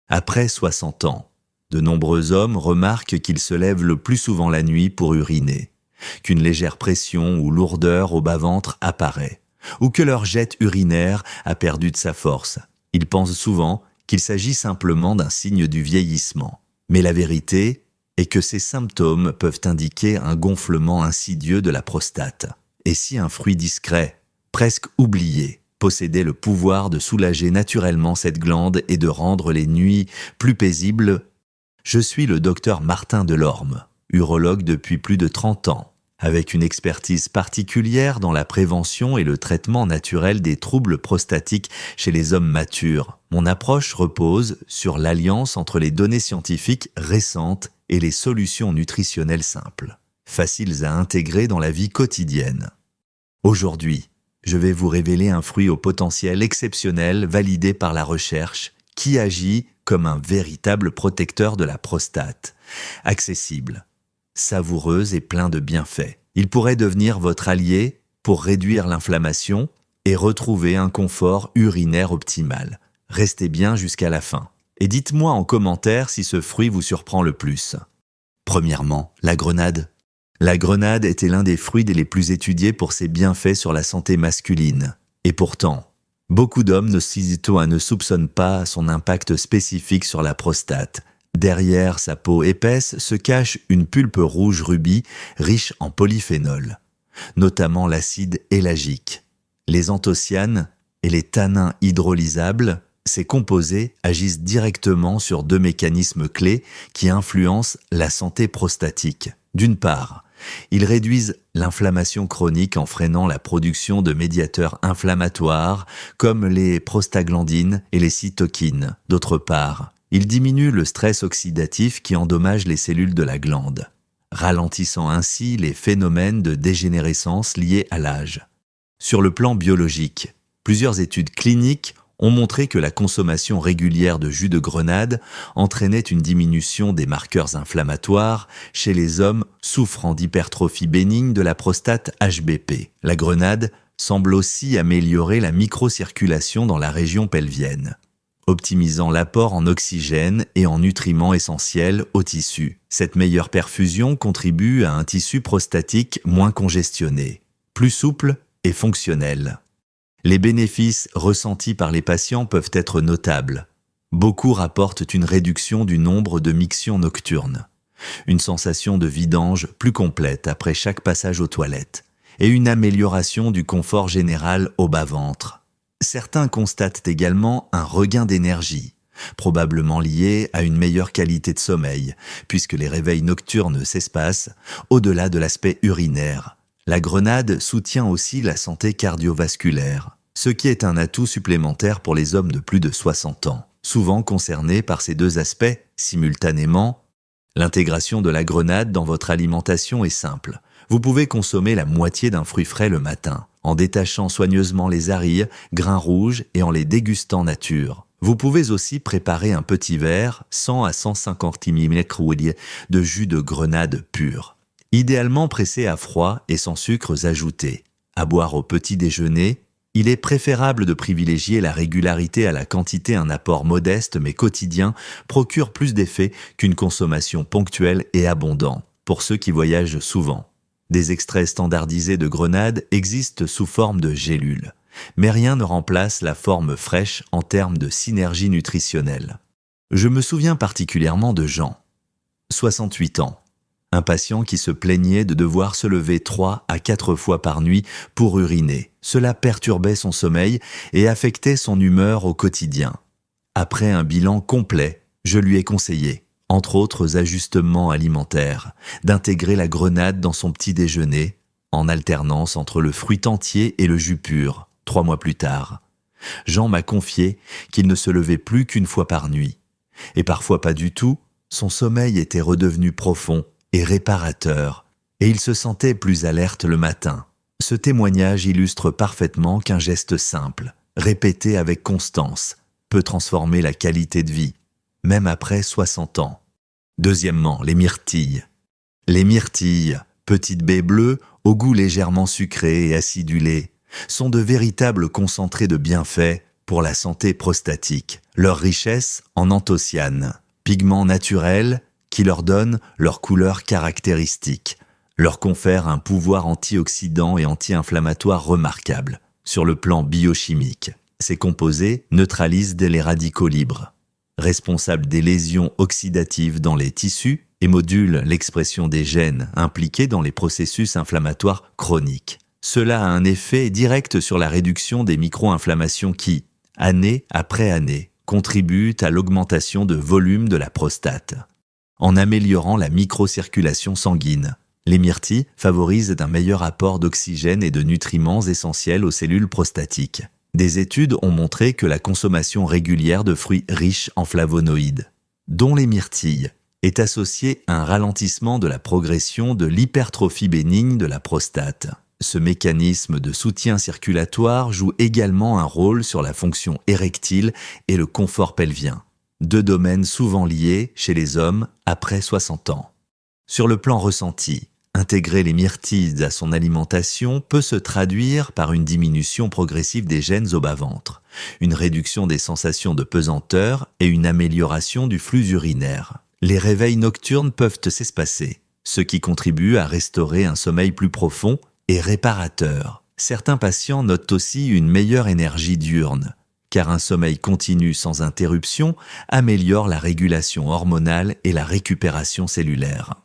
Après 60 ans, de nombreux hommes remarquent qu'ils se lèvent le plus souvent la nuit pour uriner, qu'une légère pression ou lourdeur au bas-ventre apparaît, ou que leur jet urinaire a perdu de sa force. Ils pensent souvent qu'il s'agit simplement d'un signe du vieillissement. Mais la vérité est que ces symptômes peuvent indiquer un gonflement insidieux de la prostate. Et si un fruit discret, presque oublié, possédait le pouvoir de soulager naturellement cette glande et de rendre les nuits plus paisibles? Je suis le docteur Martin Delorme, urologue depuis plus de 30 ans, avec une expertise particulière dans la prévention et le traitement naturel des troubles prostatiques chez les hommes matures. Mon approche repose sur l'alliance entre les données scientifiques récentes et les solutions nutritionnelles simples, faciles à intégrer dans la vie quotidienne. Aujourd'hui, je vais vous révéler un fruit au potentiel exceptionnel validé par la recherche qui agit comme un véritable protecteur de la prostate. Accessible, savoureux et plein de bienfaits. Il pourrait devenir votre allié pour réduire l'inflammation et retrouver un confort urinaire optimal. Restez bien jusqu'à la fin. Et dites-moi en commentaire si ce fruit vous surprend le plus. Premièrement, la grenade. La grenade était l'un des fruits les plus étudiés pour ses bienfaits sur la santé masculine. Et pourtant, beaucoup d'hommes ne soupçonnent pas son impact spécifique sur la prostate. Derrière sa peau épaisse se cache une pulpe rouge rubis riche en polyphénols, notamment l'acide élagique. Les anthocyanes et les tanins hydrolysables, ces composés agissent directement sur deux mécanismes clés qui influencent la santé prostatique. D'une part, ils réduisent l'inflammation chronique en freinant la production de médiateurs inflammatoires comme les prostaglandines et les cytokines. D'autre part, ils diminuent le stress oxydatif qui endommage les cellules de la glande, ralentissant ainsi les phénomènes de dégénérescence liés à l'âge. Sur le plan biologique, plusieurs études cliniques ont montré que la consommation régulière de jus de grenade entraînait une diminution des marqueurs inflammatoires chez les hommes souffrant d'hypertrophie bénigne de la prostate HBP. La grenade semble aussi améliorer la microcirculation dans la région pelvienne, optimisant l'apport en oxygène et en nutriments essentiels au tissu. Cette meilleure perfusion contribue à un tissu prostatique moins congestionné, plus souple et fonctionnel. Les bénéfices ressentis par les patients peuvent être notables. Beaucoup rapportent une réduction du nombre de mictions nocturnes, une sensation de vidange plus complète après chaque passage aux toilettes, et une amélioration du confort général au bas-ventre. Certains constatent également un regain d'énergie, probablement lié à une meilleure qualité de sommeil, puisque les réveils nocturnes s'espacent au-delà de l'aspect urinaire. La grenade soutient aussi la santé cardiovasculaire, ce qui est un atout supplémentaire pour les hommes de plus de 60 ans, souvent concernés par ces deux aspects simultanément. L'intégration de la grenade dans votre alimentation est simple. Vous pouvez consommer la moitié d'un fruit frais le matin, en détachant soigneusement les arilles, grains rouges et en les dégustant nature. Vous pouvez aussi préparer un petit verre, 100 à 150 ml de jus de grenade pur, idéalement pressé à froid et sans sucres ajoutés. À boire au petit déjeuner, il est préférable de privilégier la régularité à la quantité. Un apport modeste mais quotidien procure plus d'effet qu'une consommation ponctuelle et abondante pour ceux qui voyagent souvent. Des extraits standardisés de grenade existent sous forme de gélules, mais rien ne remplace la forme fraîche en termes de synergie nutritionnelle. Je me souviens particulièrement de Jean, 68 ans, un patient qui se plaignait de devoir se lever 3 à 4 fois par nuit pour uriner. Cela perturbait son sommeil et affectait son humeur au quotidien. Après un bilan complet, je lui ai conseillé, entre autres ajustements alimentaires, d'intégrer la grenade dans son petit déjeuner, en alternance entre le fruit entier et le jus pur. 3 mois plus tard, Jean m'a confié qu'il ne se levait plus qu'une fois par nuit. Et parfois pas du tout, son sommeil était redevenu profond et réparateur, et il se sentait plus alerte le matin. Ce témoignage illustre parfaitement qu'un geste simple, répété avec constance, peut transformer la qualité de vie, même après 60 ans. Deuxièmement, les myrtilles. Les myrtilles, petites baies bleues au goût légèrement sucré et acidulé, sont de véritables concentrés de bienfaits pour la santé prostatique. Leur richesse en anthocyanes, pigments naturels qui leur donnent leur couleur caractéristique, leur confèrent un pouvoir antioxydant et anti-inflammatoire remarquable sur le plan biochimique. Ces composés neutralisent les radicaux libres, responsables des lésions oxydatives dans les tissus et modulent l'expression des gènes impliqués dans les processus inflammatoires chroniques. Cela a un effet direct sur la réduction des micro-inflammations qui, année après année, contribuent à l'augmentation de volume de la prostate. En améliorant la microcirculation sanguine, les myrtilles favorisent un meilleur apport d'oxygène et de nutriments essentiels aux cellules prostatiques. Des études ont montré que la consommation régulière de fruits riches en flavonoïdes, dont les myrtilles, est associée à un ralentissement de la progression de l'hypertrophie bénigne de la prostate. Ce mécanisme de soutien circulatoire joue également un rôle sur la fonction érectile et le confort pelvien, deux domaines souvent liés chez les hommes après 60 ans. Sur le plan ressenti, intégrer les myrtilles à son alimentation peut se traduire par une diminution progressive des gènes au bas-ventre, une réduction des sensations de pesanteur et une amélioration du flux urinaire. Les réveils nocturnes peuvent s'espacer, ce qui contribue à restaurer un sommeil plus profond et réparateur. Certains patients notent aussi une meilleure énergie diurne, car un sommeil continu sans interruption améliore la régulation hormonale et la récupération cellulaire.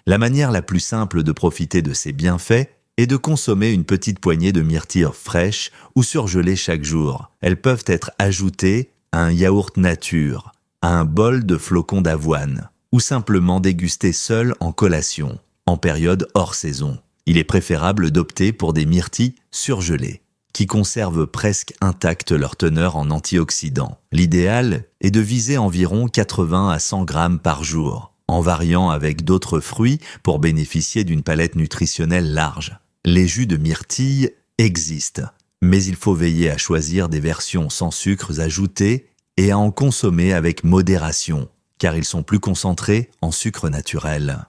La manière la plus simple de profiter de ces bienfaits est de consommer une petite poignée de myrtilles fraîches ou surgelées chaque jour. Elles peuvent être ajoutées à un yaourt nature, à un bol de flocons d'avoine, ou simplement dégustées seules en collation, en période hors saison. Il est préférable d'opter pour des myrtilles surgelées, qui conservent presque intacte leur teneur en antioxydants. L'idéal est de viser environ 80 à 100 grammes par jour, en variant avec d'autres fruits pour bénéficier d'une palette nutritionnelle large. Les jus de myrtille existent, mais il faut veiller à choisir des versions sans sucres ajoutés et à en consommer avec modération, car ils sont plus concentrés en sucre naturel.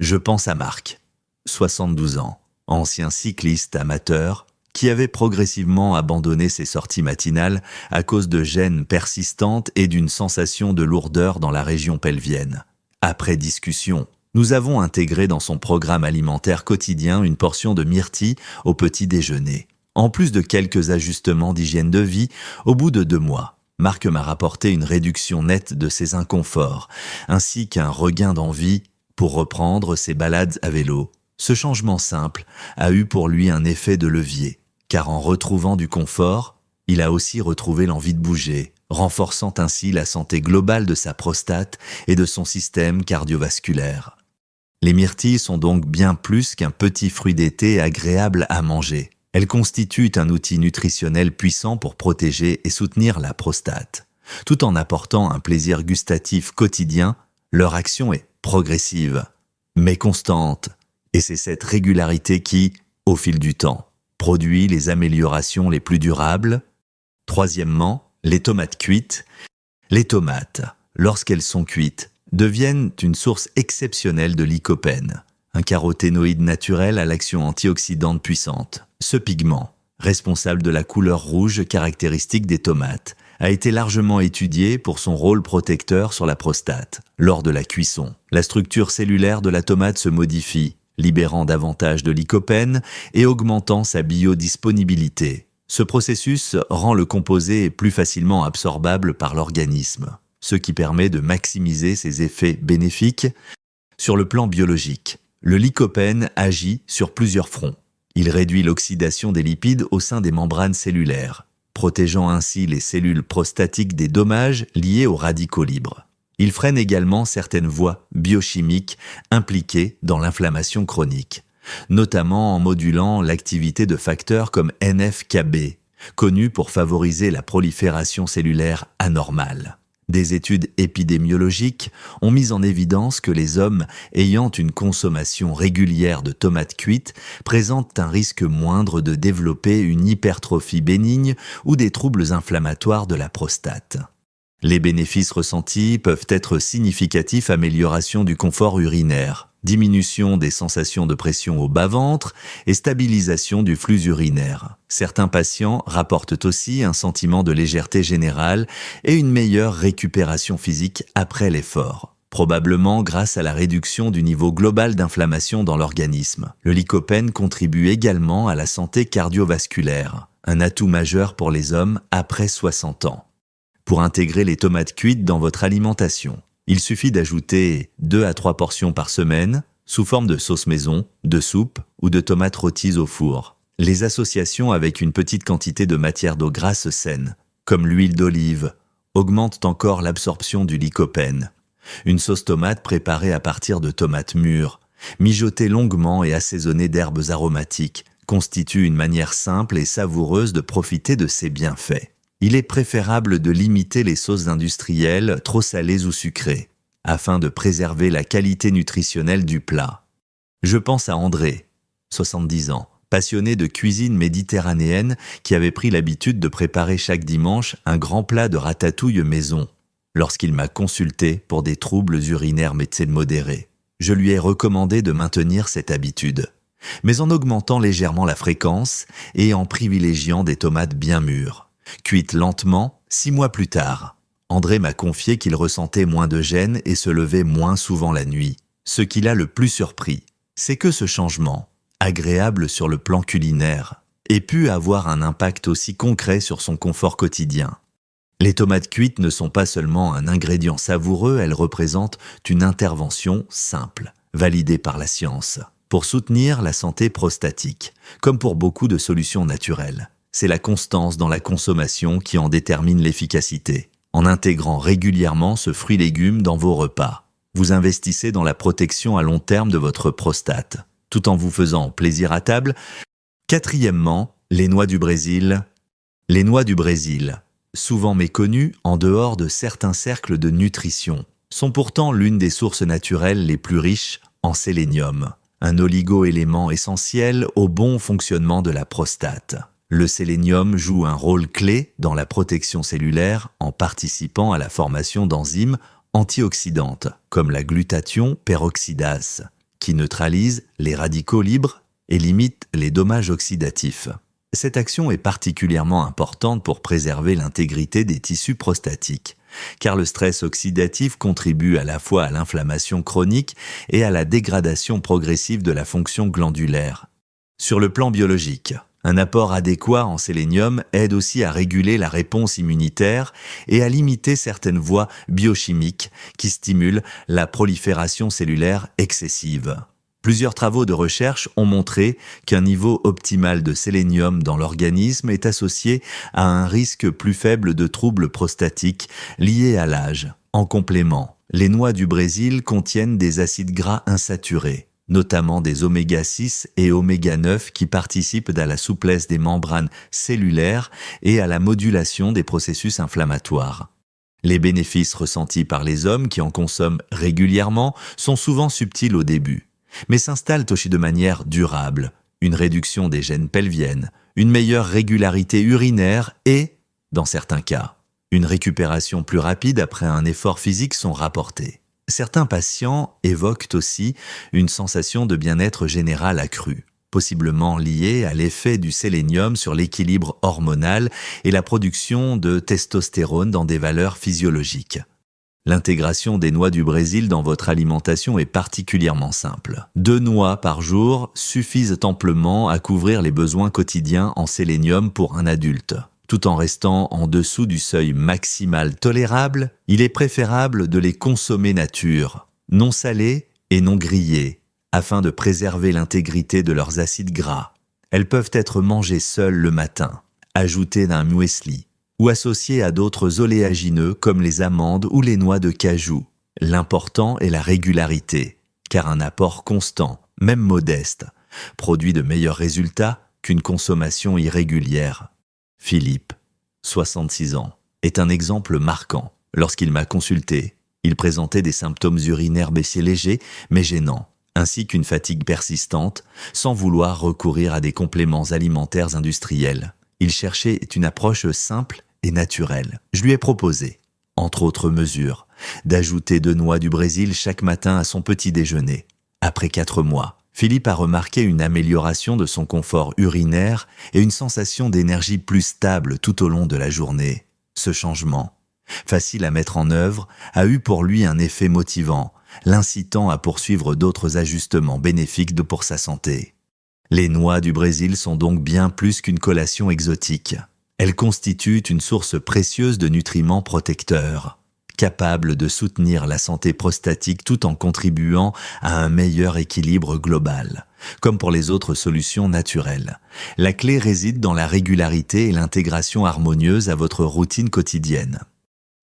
Je pense à Marc, 72 ans, ancien cycliste amateur, qui avait progressivement abandonné ses sorties matinales à cause de gênes persistantes et d'une sensation de lourdeur dans la région pelvienne. Après discussion, nous avons intégré dans son programme alimentaire quotidien une portion de myrtille au petit déjeuner. En plus de quelques ajustements d'hygiène de vie, au bout de 2 mois, Marc m'a rapporté une réduction nette de ses inconforts, ainsi qu'un regain d'envie pour reprendre ses balades à vélo. Ce changement simple a eu pour lui un effet de levier, car en retrouvant du confort, il a aussi retrouvé l'envie de bouger, renforçant ainsi la santé globale de sa prostate et de son système cardiovasculaire. Les myrtilles sont donc bien plus qu'un petit fruit d'été agréable à manger. Elles constituent un outil nutritionnel puissant pour protéger et soutenir la prostate. Tout en apportant un plaisir gustatif quotidien, leur action est progressive, mais constante. Et c'est cette régularité qui, au fil du temps, produit les améliorations les plus durables. Troisièmement, les tomates cuites. Les tomates, lorsqu'elles sont cuites, deviennent une source exceptionnelle de lycopène, un caroténoïde naturel à l'action antioxydante puissante. Ce pigment, responsable de la couleur rouge caractéristique des tomates, a été largement étudié pour son rôle protecteur sur la prostate. Lors de la cuisson, la structure cellulaire de la tomate se modifie, libérant davantage de lycopène et augmentant sa biodisponibilité. Ce processus rend le composé plus facilement absorbable par l'organisme, ce qui permet de maximiser ses effets bénéfiques. Sur le plan biologique, le lycopène agit sur plusieurs fronts. Il réduit l'oxydation des lipides au sein des membranes cellulaires, protégeant ainsi les cellules prostatiques des dommages liés aux radicaux libres. Il freine également certaines voies biochimiques impliquées dans l'inflammation chronique, notamment en modulant l'activité de facteurs comme NF-κB, connus pour favoriser la prolifération cellulaire anormale. Des études épidémiologiques ont mis en évidence que les hommes ayant une consommation régulière de tomates cuites présentent un risque moindre de développer une hypertrophie bénigne ou des troubles inflammatoires de la prostate. Les bénéfices ressentis peuvent être significatifs: amélioration du confort urinaire, diminution des sensations de pression au bas-ventre et stabilisation du flux urinaire. Certains patients rapportent aussi un sentiment de légèreté générale et une meilleure récupération physique après l'effort, probablement grâce à la réduction du niveau global d'inflammation dans l'organisme. Le lycopène contribue également à la santé cardiovasculaire, un atout majeur pour les hommes après 60 ans. Pour intégrer les tomates cuites dans votre alimentation, il suffit d'ajouter 2 à 3 portions par semaine, sous forme de sauce maison, de soupe ou de tomates rôties au four. Les associations avec une petite quantité de matière d'eau grasse saine, comme l'huile d'olive, augmentent encore l'absorption du lycopène. Une sauce tomate préparée à partir de tomates mûres, mijotée longuement et assaisonnée d'herbes aromatiques, constitue une manière simple et savoureuse de profiter de ses bienfaits. Il est préférable de limiter les sauces industrielles trop salées ou sucrées, afin de préserver la qualité nutritionnelle du plat. Je pense à André, 70 ans, passionné de cuisine méditerranéenne qui avait pris l'habitude de préparer chaque dimanche un grand plat de ratatouille maison, lorsqu'il m'a consulté pour des troubles urinaires modérés. Je lui ai recommandé de maintenir cette habitude, mais en augmentant légèrement la fréquence et en privilégiant des tomates bien mûres. Cuite lentement, 6 mois plus tard, André m'a confié qu'il ressentait moins de gêne et se levait moins souvent la nuit. Ce qui l'a le plus surpris, c'est que ce changement, agréable sur le plan culinaire, ait pu avoir un impact aussi concret sur son confort quotidien. Les tomates cuites ne sont pas seulement un ingrédient savoureux, elles représentent une intervention simple, validée par la science, pour soutenir la santé prostatique, comme pour beaucoup de solutions naturelles. C'est la constance dans la consommation qui en détermine l'efficacité. En intégrant régulièrement ce fruit-légume dans vos repas, vous investissez dans la protection à long terme de votre prostate, tout en vous faisant plaisir à table. Quatrièmement, les noix du Brésil. Les noix du Brésil, souvent méconnues en dehors de certains cercles de nutrition, sont pourtant l'une des sources naturelles les plus riches en sélénium, un oligo-élément essentiel au bon fonctionnement de la prostate. Le sélénium joue un rôle clé dans la protection cellulaire en participant à la formation d'enzymes antioxydantes, comme la glutathion peroxydase, qui neutralise les radicaux libres et limite les dommages oxydatifs. Cette action est particulièrement importante pour préserver l'intégrité des tissus prostatiques, car le stress oxydatif contribue à la fois à l'inflammation chronique et à la dégradation progressive de la fonction glandulaire. Sur le plan biologique, un apport adéquat en sélénium aide aussi à réguler la réponse immunitaire et à limiter certaines voies biochimiques qui stimulent la prolifération cellulaire excessive. Plusieurs travaux de recherche ont montré qu'un niveau optimal de sélénium dans l'organisme est associé à un risque plus faible de troubles prostatiques liés à l'âge. En complément, les noix du Brésil contiennent des acides gras insaturés, notamment des oméga 6 et oméga 9 qui participent à la souplesse des membranes cellulaires et à la modulation des processus inflammatoires. Les bénéfices ressentis par les hommes qui en consomment régulièrement sont souvent subtils au début, mais s'installent aussi de manière durable. Une réduction des gènes pelviennes, une meilleure régularité urinaire et, dans certains cas, une récupération plus rapide après un effort physique sont rapportés. Certains patients évoquent aussi une sensation de bien-être général accrue, possiblement liée à l'effet du sélénium sur l'équilibre hormonal et la production de testostérone dans des valeurs physiologiques. L'intégration des noix du Brésil dans votre alimentation est particulièrement simple. 2 noix par jour suffisent amplement à couvrir les besoins quotidiens en sélénium pour un adulte. Tout en restant en dessous du seuil maximal tolérable, il est préférable de les consommer nature, non salées et non grillées, afin de préserver l'intégrité de leurs acides gras. Elles peuvent être mangées seules le matin, ajoutées d'un muesli, ou associées à d'autres oléagineux comme les amandes ou les noix de cajou. L'important est la régularité, car un apport constant, même modeste, produit de meilleurs résultats qu'une consommation irrégulière. Philippe, 66 ans, est un exemple marquant. Lorsqu'il m'a consulté, il présentait des symptômes urinaires baissiers légers mais gênants, ainsi qu'une fatigue persistante, sans vouloir recourir à des compléments alimentaires industriels. Il cherchait une approche simple et naturelle. Je lui ai proposé, entre autres mesures, d'ajouter 2 noix du Brésil chaque matin à son petit déjeuner, Après 4 mois, Philippe a remarqué une amélioration de son confort urinaire et une sensation d'énergie plus stable tout au long de la journée. Ce changement, facile à mettre en œuvre, a eu pour lui un effet motivant, l'incitant à poursuivre d'autres ajustements bénéfiques pour sa santé. Les noix du Brésil sont donc bien plus qu'une collation exotique. Elles constituent une source précieuse de nutriments protecteurs, capables de soutenir la santé prostatique tout en contribuant à un meilleur équilibre global. Comme pour les autres solutions naturelles, la clé réside dans la régularité et l'intégration harmonieuse à votre routine quotidienne.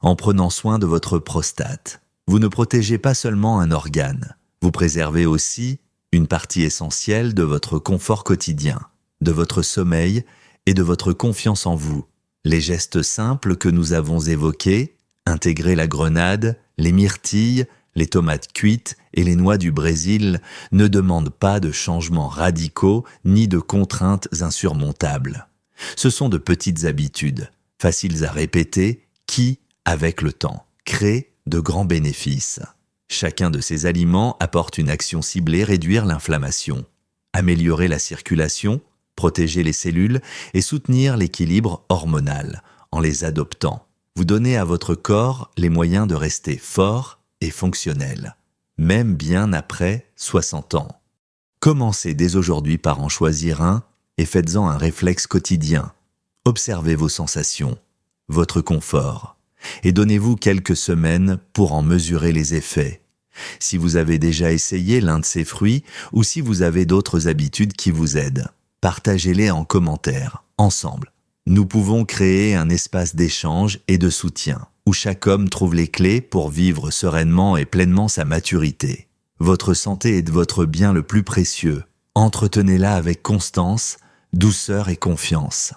En prenant soin de votre prostate, vous ne protégez pas seulement un organe, vous préservez aussi une partie essentielle de votre confort quotidien, de votre sommeil et de votre confiance en vous. Les gestes simples que nous avons évoqués, intégrer la grenade, les myrtilles, les tomates cuites et les noix du Brésil, ne demandent pas de changements radicaux ni de contraintes insurmontables. Ce sont de petites habitudes, faciles à répéter, qui, avec le temps, créent de grands bénéfices. Chacun de ces aliments apporte une action ciblée: réduire l'inflammation, améliorer la circulation, protéger les cellules et soutenir l'équilibre hormonal. En les adoptant, vous donnez à votre corps les moyens de rester fort et fonctionnel, même bien après 60 ans. Commencez dès aujourd'hui par en choisir un et faites-en un réflexe quotidien. Observez vos sensations, votre confort, et donnez-vous quelques semaines pour en mesurer les effets. Si vous avez déjà essayé l'un de ces fruits ou si vous avez d'autres habitudes qui vous aident, partagez-les en commentaire, ensemble. Nous pouvons créer un espace d'échange et de soutien, où chaque homme trouve les clés pour vivre sereinement et pleinement sa maturité. Votre santé est votre bien le plus précieux. Entretenez-la avec constance, douceur et confiance.